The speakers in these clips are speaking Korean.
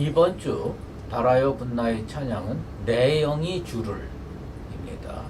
이번 주 달아요 분나의 찬양은 내 영이 주를 입니다.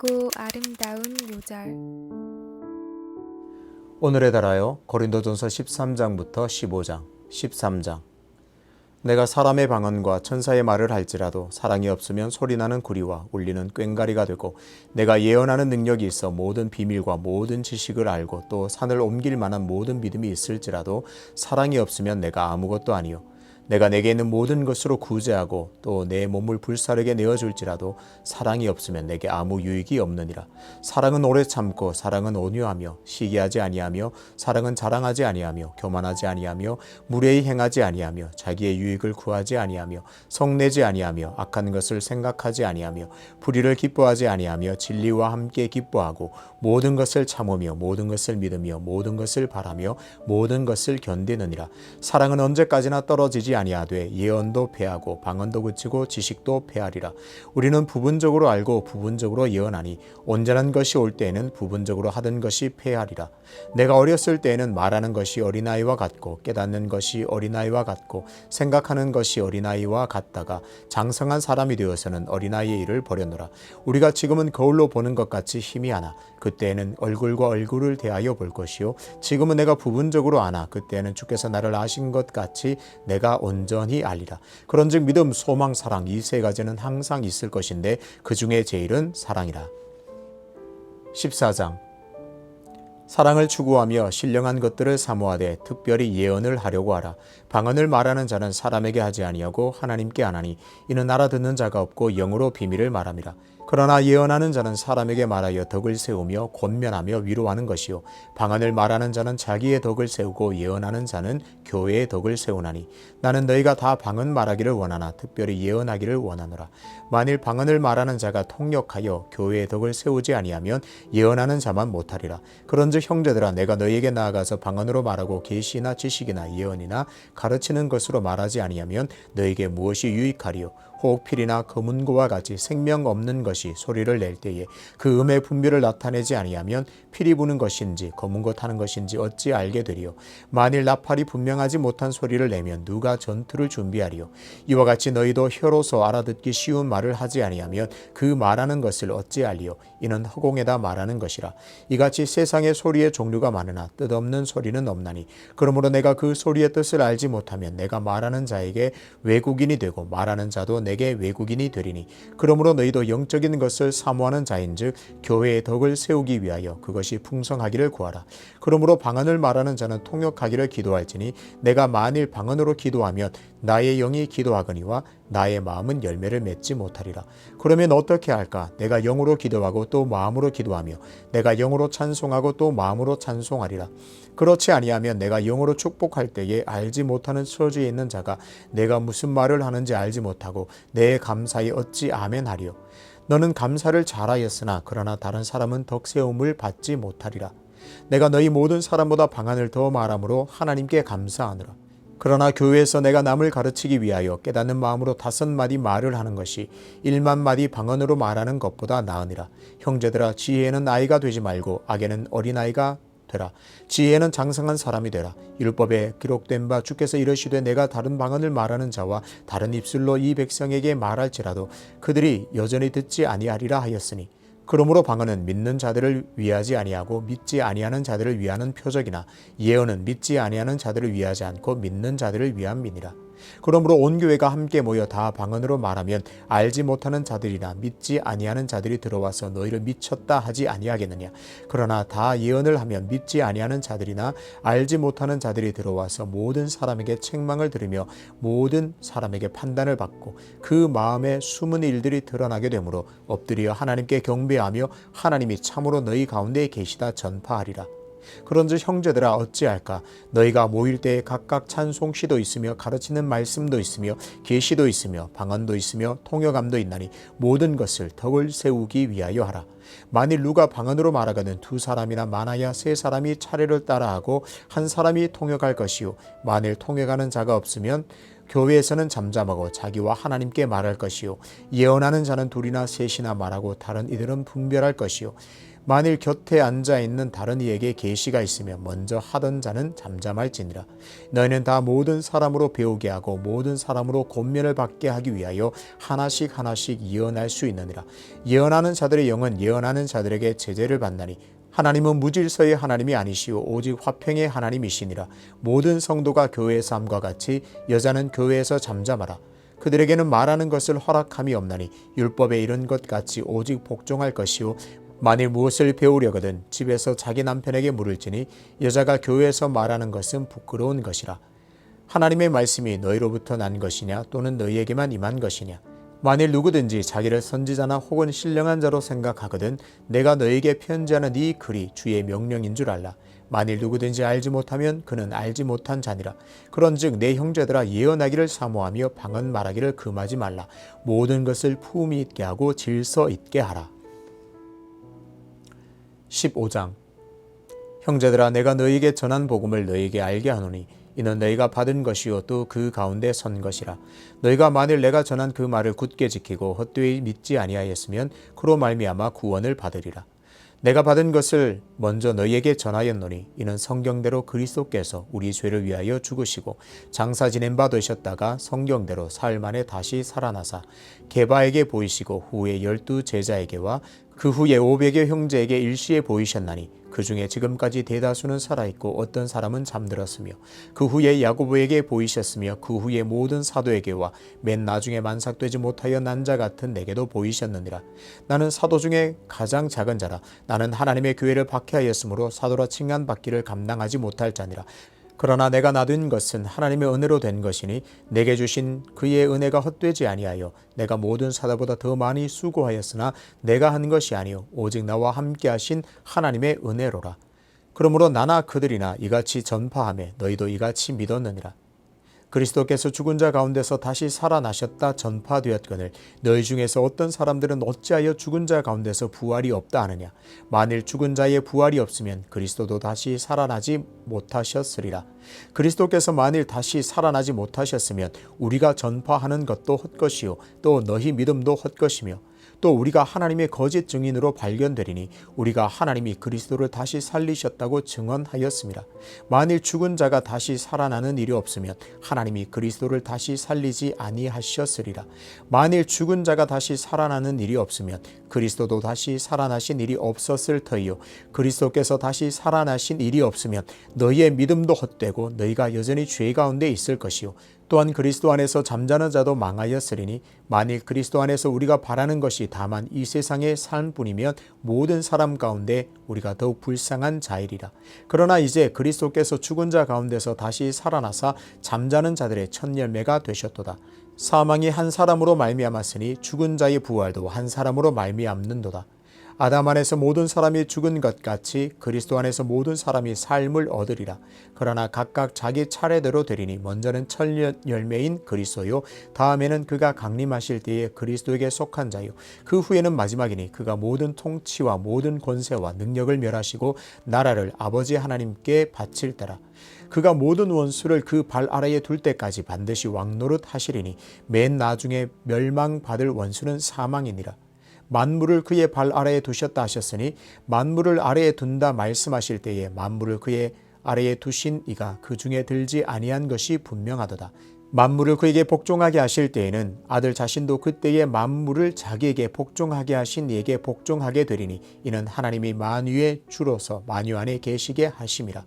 달고 아름다운 요절. 오늘의 달아요 고린도전서 13장부터 15장, 13장. 내가 사람의 방언과 천사의 말을 할지라도 사랑이 없으면 소리나는 구리와 울리는 꽹과리가 되고, 내가 예언하는 능력이 있어 모든 비밀과 모든 지식을 알고 또 산을 옮길 만한 모든 믿음이 있을지라도 사랑이 없으면 내가 아무것도 아니요, 내가 내게 있는 모든 것으로 구제하고 또 내 몸을 불사르게 내어줄지라도 사랑이 없으면 내게 아무 유익이 없느니라. 사랑은 오래 참고 사랑은 온유하며 시기하지 아니하며 사랑은 자랑하지 아니하며 교만하지 아니하며 무례히 행하지 아니하며 자기의 유익을 구하지 아니하며 성내지 아니하며 악한 것을 생각하지 아니하며 불의를 기뻐하지 아니하며 진리와 함께 기뻐하고 모든 것을 참으며 모든 것을 믿으며 모든 것을 바라며 모든 것을 견디느니라. 사랑은 언제까지나 떨어지지 아니하되 예언도 패하고 방언도 그치고 지식도 패하리라. 우리는 부분적으로 알고 부분적으로 예언하니 온전한 것이 올 때에는 부분적으로 하던 것이 패하리라. 내가 어렸을 때에는 말하는 것이 어린아이와 같고 깨닫는 것이 어린아이와 같고 생각하는 것이 어린아이와 같다가 장성한 사람이 되어서는 어린아이의 일을 버렸노라. 우리가 지금은 거울로 보는 것 같이 힘이 하나 그때에는 얼굴과 얼굴을 대하여 볼 것이요, 지금은 내가 부분적으로 아나 그때에는 주께서 나를 아신 것 같이 내가 온전히 알리라. 그런즉 믿음, 소망, 사랑 이 세 가지는 항상 있을 것인데 그 중에 제일은 사랑이라. 14장. 사랑을 추구하며 신령한 것들을 사모하되 특별히 예언을 하려고 하라. 방언을 말하는 자는 사람에게 하지 아니하고 하나님께 하나니 이는 알아듣는 자가 없고 영으로 비밀을 말함이라. 그러나 예언하는 자는 사람에게 말하여 덕을 세우며 권면하며 위로하는 것이요, 방언을 말하는 자는 자기의 덕을 세우고 예언하는 자는 교회의 덕을 세우나니 나는 너희가 다 방언 말하기를 원하나 특별히 예언하기를 원하노라. 만일 방언을 말하는 자가 통역하여 교회의 덕을 세우지 아니하면 예언하는 자만 못하리라. 그런즉 형제들아, 내가 너희에게 나아가서 방언으로 말하고 계시나 지식이나 예언이나 가르치는 것으로 말하지 아니하면 너희에게 무엇이 유익하리요? 혹 필이나 검은고와 같이 생명 없는 것이 소리를 낼 때에 그 음의 분별을 나타내지 아니하면 필이 부는 것인지 검은고 타는 것인지 어찌 알게 되리요? 만일 나팔이 분명하지 못한 소리를 내면 누가 전투를 준비하리요? 이와 같이 너희도 혀로서 알아듣기 쉬운 말을 하지 아니하면 그 말하는 것을 어찌 알리요? 이는 허공에다 말하는 것이라. 이같이 세상의 소리의 종류가 많으나 뜻없는 소리는 없나니 그러므로 내가 그 소리의 뜻을 알지 못하면 내가 말하는 자에게 외국인이 되고 말하는 자도 내게 외국인이 되리니 그러므로 너희도 영적인 것을 사모하는 자인즉 교회의 덕을 세우기 위하여 그것이 풍성하기를 구하라. 그러므로 방언을 말하는 자는 통역하기를 기도할지니 내가 만일 방언으로 기도하면 나의 영이 기도하거니와 나의 마음은 열매를 맺지 못하리라. 그러면 어떻게 할까? 내가 영으로 기도하고 또 마음으로 기도하며 내가 영으로 찬송하고 또 마음으로 찬송하리라. 그렇지 아니하면 내가 영으로 축복할 때에 알지 못하는 처지에 있는 자가 내가 무슨 말을 하는지 알지 못하고 내 감사에 어찌 아멘하리요? 너는 감사를 잘하였으나 그러나 다른 사람은 덕세움을 받지 못하리라. 내가 너희 모든 사람보다 방언을 더 말함으로 하나님께 감사하노라. 그러나 교회에서 내가 남을 가르치기 위하여 깨닫는 마음으로 5마디 말을 하는 것이 1만 마디 방언으로 말하는 것보다 나으니라. 형제들아, 지혜에는 아이가 되지 말고 악에는 어린아이가 되라. 지혜에는 장성한 사람이 되라. 율법에 기록된 바 주께서 이르시되 내가 다른 방언을 말하는 자와 다른 입술로 이 백성에게 말할지라도 그들이 여전히 듣지 아니하리라 하였으니, 그러므로 방언은 믿는 자들을 위하지 아니하고 믿지 아니하는 자들을 위하는 표적이나 예언은 믿지 아니하는 자들을 위하지 않고 믿는 자들을 위함이니라. 그러므로 온 교회가 함께 모여 다 방언으로 말하면 알지 못하는 자들이나 믿지 아니하는 자들이 들어와서 너희를 미쳤다 하지 아니하겠느냐. 그러나 다 예언을 하면 믿지 아니하는 자들이나 알지 못하는 자들이 들어와서 모든 사람에게 책망을 들으며 모든 사람에게 판단을 받고 그 마음에 숨은 일들이 드러나게 되므로 엎드려 하나님께 경배하며 하나님이 참으로 너희 가운데 계시다 전파하리라. 그런즉 형제들아, 어찌할까? 너희가 모일 때에 각각 찬송시도 있으며 가르치는 말씀도 있으며 계시도 있으며 방언도 있으며 통역감도 있나니 모든 것을 덕을 세우기 위하여 하라. 만일 누가 방언으로 말하거든 2사람이나 많아야 3사람이 차례를 따라하고 1사람이 통역할 것이요, 만일 통역하는 자가 없으면 교회에서는 잠잠하고 자기와 하나님께 말할 것이요, 예언하는 자는 2이나 3이나 말하고 다른 이들은 분별할 것이요, 만일 곁에 앉아있는 다른 이에게 계시가 있으면 먼저 하던 자는 잠잠할지니라. 너희는 다 모든 사람으로 배우게 하고 모든 사람으로 권면을 받게 하기 위하여 하나씩 하나씩 예언할 수 있느니라. 예언하는 자들의 영은 예언하는 자들에게 제재를 받나니 하나님은 무질서의 하나님이 아니시오 오직 화평의 하나님이시니라. 모든 성도가 교회에서 함과 같이 여자는 교회에서 잠잠하라. 그들에게는 말하는 것을 허락함이 없나니 율법에 이른 것 같이 오직 복종할 것이요, 만일 무엇을 배우려거든 집에서 자기 남편에게 물을지니 여자가 교회에서 말하는 것은 부끄러운 것이라. 하나님의 말씀이 너희로부터 난 것이냐 또는 너희에게만 임한 것이냐. 만일 누구든지 자기를 선지자나 혹은 신령한 자로 생각하거든 내가 너희에게 편지하는 이 글이 주의 명령인 줄 알라. 만일 누구든지 알지 못하면 그는 알지 못한 자니라. 그런즉 내 형제들아, 예언하기를 사모하며 방언 말하기를 금하지 말라. 모든 것을 품위 있게 하고 질서 있게 하라. 15장. 형제들아, 내가 너희에게 전한 복음을 너희에게 알게 하노니 이는 너희가 받은 것이요 또 그 가운데 선 것이라. 너희가 만일 내가 전한 그 말을 굳게 지키고 헛되이 믿지 아니하였으면 그로 말미암아 구원을 받으리라. 내가 받은 것을 먼저 너희에게 전하였노니 이는 성경대로 그리스도께서 우리 죄를 위하여 죽으시고 장사 지낸 바 되셨다가 성경대로 사흘 만에 다시 살아나사 게바에게 보이시고 후에 12 제자에게와 그 후에 500여 형제에게 일시에 보이셨나니 그 중에 지금까지 대다수는 살아있고 어떤 사람은 잠들었으며 그 후에 야고보에게 보이셨으며 그 후에 모든 사도에게와 맨 나중에 만삭되지 못하여 난 자 같은 내게도 보이셨느니라. 나는 사도 중에 가장 작은 자라. 나는 하나님의 교회를 박해하였으므로 사도라 칭한받기를 감당하지 못할 자니라. 그러나 내가 놔둔 것은 하나님의 은혜로 된 것이니 내게 주신 그의 은혜가 헛되지 아니하여 내가 모든 사도보다 더 많이 수고하였으나 내가 한 것이 아니요 오직 나와 함께 하신 하나님의 은혜로라. 그러므로 나나 그들이나 이같이 전파하며 너희도 이같이 믿었느니라. 그리스도께서 죽은 자 가운데서 다시 살아나셨다 전파되었거늘 너희 중에서 어떤 사람들은 어찌하여 죽은 자 가운데서 부활이 없다 하느냐. 만일 죽은 자의 부활이 없으면 그리스도도 다시 살아나지 못하셨으리라. 그리스도께서 만일 다시 살아나지 못하셨으면 우리가 전파하는 것도 헛것이요 또 너희 믿음도 헛것이며 또 우리가 하나님의 거짓 증인으로 발견되리니 우리가 하나님이 그리스도를 다시 살리셨다고 증언하였습니다. 만일 죽은 자가 다시 살아나는 일이 없으면 하나님이 그리스도를 다시 살리지 아니하셨으리라. 만일 죽은 자가 다시 살아나는 일이 없으면 그리스도도 다시 살아나신 일이 없었을 터이요 그리스도께서 다시 살아나신 일이 없으면 너희의 믿음도 헛되고 너희가 여전히 죄 가운데 있을 것이요 또한 그리스도 안에서 잠자는 자도 망하였으리니 만일 그리스도 안에서 우리가 바라는 것이 다만 이 세상의 삶뿐이면 모든 사람 가운데 우리가 더욱 불쌍한 자이리라. 그러나 이제 그리스도께서 죽은 자 가운데서 다시 살아나사 잠자는 자들의 첫 열매가 되셨도다. 사망이 한 사람으로 말미암았으니 죽은 자의 부활도 한 사람으로 말미암는도다. 아담 안에서 모든 사람이 죽은 것 같이 그리스도 안에서 모든 사람이 삶을 얻으리라. 그러나 각각 자기 차례대로 되리니 먼저는 첫 열매인 그리스도요 다음에는 그가 강림하실 때에 그리스도에게 속한 자요 그 후에는 마지막이니 그가 모든 통치와 모든 권세와 능력을 멸하시고 나라를 아버지 하나님께 바칠 때라. 그가 모든 원수를 그 발 아래에 둘 때까지 반드시 왕노릇 하시리니 맨 나중에 멸망받을 원수는 사망이니라. 만물을 그의 발 아래에 두셨다 하셨으니 만물을 아래에 둔다 말씀하실 때에 만물을 그의 아래에 두신 이가 그 중에 들지 아니한 것이 분명하도다. 만물을 그에게 복종하게 하실 때에는 아들 자신도 그때에 만물을 자기에게 복종하게 하신 이에게 복종하게 되리니 이는 하나님이 만유의 주로서 만유 안에 계시게 하심이라.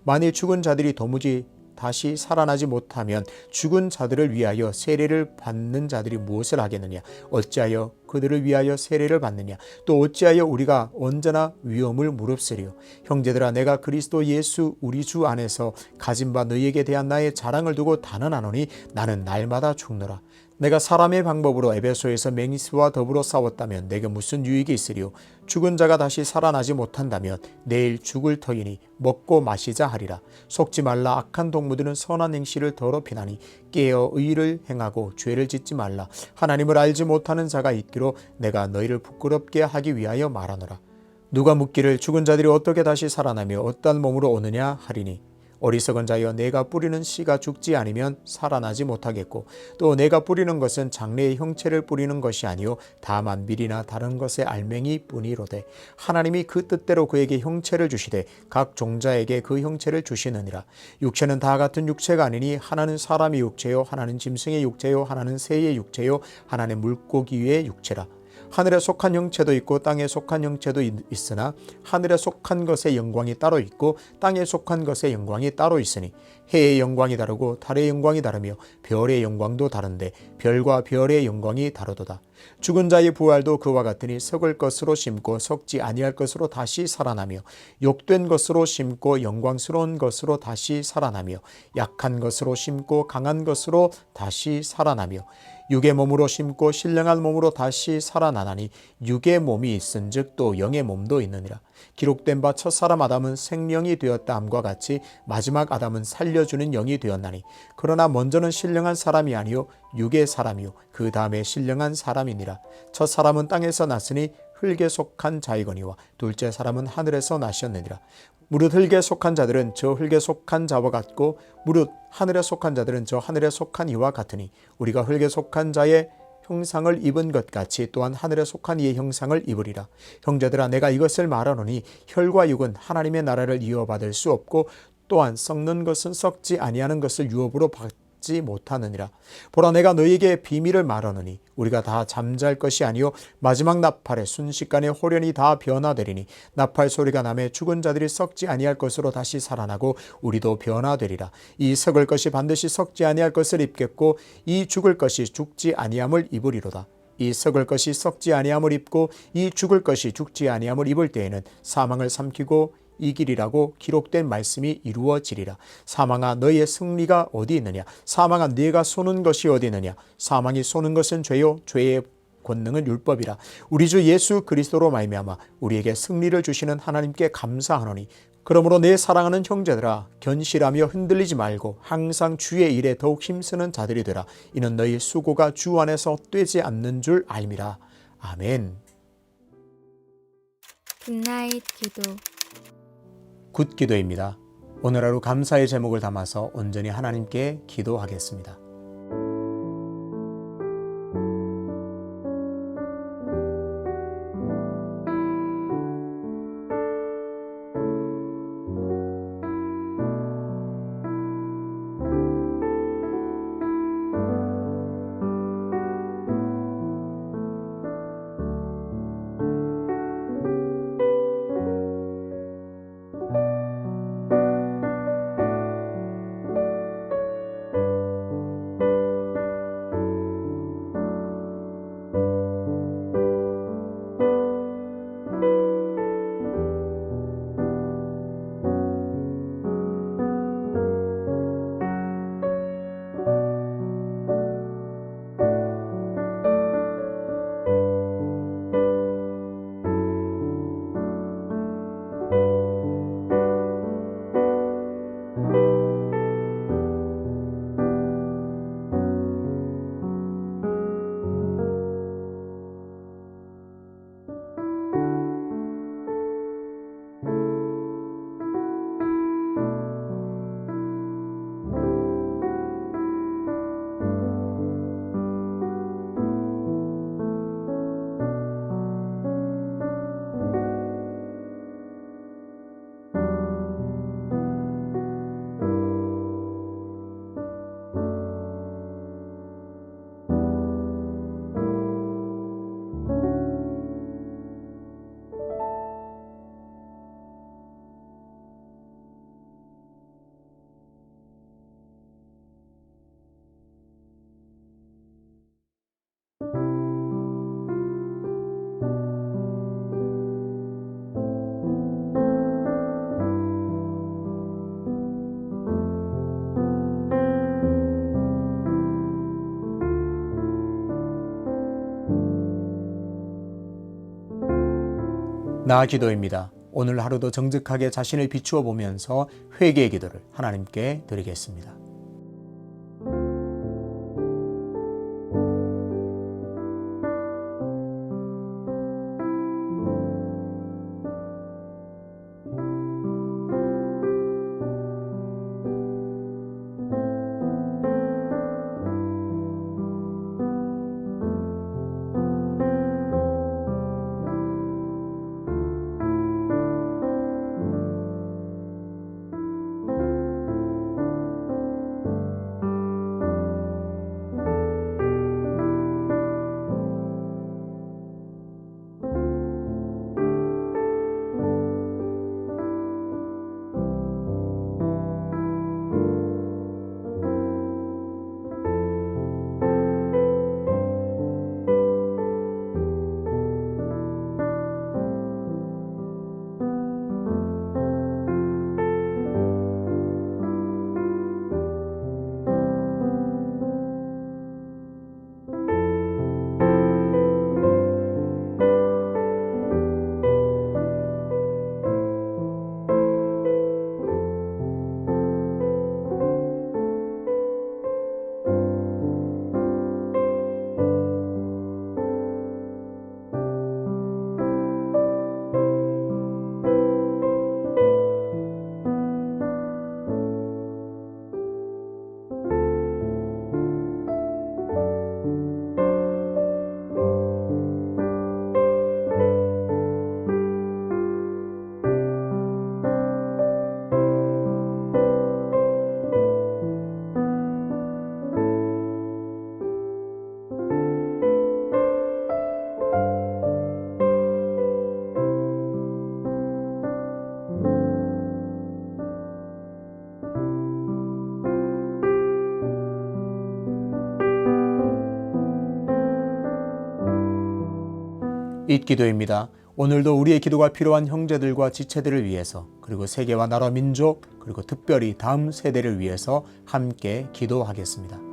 만일 죽은 자들이 도무지 다시 살아나지 못하면 죽은 자들을 위하여 세례를 받는 자들이 무엇을 하겠느냐? 어찌하여 그들을 위하여 세례를 받느냐? 또 어찌하여 우리가 언제나 위험을 무릅쓰리요? 형제들아, 내가 그리스도 예수 우리 주 안에서 가진 바 너희에게 대한 나의 자랑을 두고 단언하노니 나는 날마다 죽노라. 내가 사람의 방법으로 에베소에서 맹수와 더불어 싸웠다면 내게 무슨 유익이 있으리요? 죽은 자가 다시 살아나지 못한다면 내일 죽을 터이니 먹고 마시자 하리라. 속지 말라. 악한 동무들은 선한 행실을 더럽히나니 깨어 의를 행하고 죄를 짓지 말라. 하나님을 알지 못하는 자가 있기로 내가 너희를 부끄럽게 하기 위하여 말하노라. 누가 묻기를 죽은 자들이 어떻게 다시 살아나며 어떠한 몸으로 오느냐 하리니 어리석은 자여, 내가 뿌리는 씨가 죽지 않으면 살아나지 못하겠고 또 내가 뿌리는 것은 장래의 형체를 뿌리는 것이 아니요 다만 밀이나 다른 것의 알맹이 뿐이로되 하나님이 그 뜻대로 그에게 형체를 주시되 각 종자에게 그 형체를 주시느니라. 육체는 다 같은 육체가 아니니 하나는 사람의 육체요 하나는 짐승의 육체요 하나는 새의 육체요 하나는 물고기의 육체라. 하늘에 속한 형체도 있고 땅에 속한 형체도 있으나 하늘에 속한 것의 영광이 따로 있고 땅에 속한 것의 영광이 따로 있으니 해의 영광이 다르고 달의 영광이 다르며 별의 영광도 다른데 별과 별의 영광이 다르도다. 죽은 자의 부활도 그와 같으니 썩을 것으로 심고 썩지 아니할 것으로 다시 살아나며 욕된 것으로 심고 영광스러운 것으로 다시 살아나며 약한 것으로 심고 강한 것으로 다시 살아나며 육의 몸으로 심고 신령한 몸으로 다시 살아나나니 육의 몸이 있은즉 또 영의 몸도 있느니라. 기록된 바 첫사람 아담은 생명이 되었다 함과 같이 마지막 아담은 살려주는 영이 되었나니 그러나 먼저는 신령한 사람이 아니요 육의 사람이요 그 다음에 신령한 사람이니라. 첫사람은 땅에서 났으니 흙에 속한 자이거니와 둘째 사람은 하늘에서 나셨느니라. 무릇 흙에 속한 자들은 저 흙에 속한 자와 같고 무릇 하늘에 속한 자들은 저 하늘에 속한 이와 같으니 우리가 흙에 속한 자의 형상을 입은 것 같이 또한 하늘에 속한 이의 형상을 입으리라. 형제들아, 내가 이것을 말하노니 혈과 육은 하나님의 나라를 이어받을 수 없고 또한 썩는 것은 썩지 아니하는 것을 유업으로 받지 못하느니라. 보라, 내가 너희에게 비밀을 말하노니 우리가 다 잠잘 것이 아니요 마지막 나팔에 순식간에 호련히 다 변화되리니 나팔 소리가 나매 죽은 자들이 썩지 아니할 것으로 다시 살아나고 우리도 변화되리라. 이 썩을 것이 반드시 썩지 아니할 것을 입겠고 이 죽을 것이 죽지 아니함을 입으리로다. 이 썩을 것이 썩지 아니함을 입고 이 죽을 것이 죽지 아니함을 입을 때에는 사망을 삼키고 이기리라고 기록된 말씀이 이루어지리라. 사망아, 너희의 승리가 어디 있느냐? 사망아, 네가 쏘는 것이 어디 있느냐? 사망이 쏘는 것은 죄요 죄의 권능은 율법이라. 우리 주 예수 그리스도로 말미암아 우리에게 승리를 주시는 하나님께 감사하노니 그러므로 내 사랑하는 형제들아, 견실하며 흔들리지 말고 항상 주의 일에 더욱 힘쓰는 자들이 되라. 이는 너희 수고가 주 안에서 헛되지 않는 줄 알미라. 아멘. 굿나잇 기도. 굿 기도입니다. 오늘 하루 감사의 제목을 담아서 온전히 하나님께 기도하겠습니다. 나 기도입니다. 오늘 하루도 정직하게 자신을 비추어 보면서 회개의 기도를 하나님께 드리겠습니다. 잇 기도입니다. 오늘도 우리의 기도가 필요한 형제들과 지체들을 위해서, 그리고 세계와 나라 민족, 그리고 특별히 다음 세대를 위해서 함께 기도하겠습니다.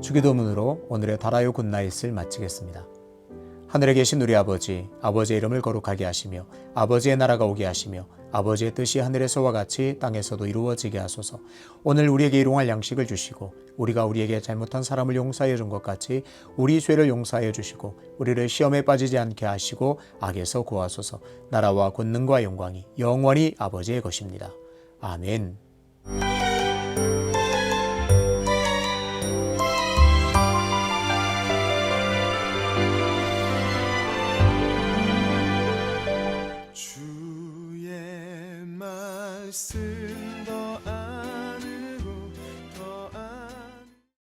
주기도문으로 오늘의 달아요 굿나잇을 마치겠습니다. 하늘에 계신 우리 아버지, 아버지의 이름을 거룩하게 하시며 아버지의 나라가 오게 하시며 아버지의 뜻이 하늘에서와 같이 땅에서도 이루어지게 하소서. 오늘 우리에게 일용할 양식을 주시고 우리가 우리에게 잘못한 사람을 용서해 준 것 같이 우리 죄를 용서해 주시고 우리를 시험에 빠지지 않게 하시고 악에서 구하소서. 나라와 권능과 영광이 영원히 아버지의 것입니다. 아멘. 말씀 더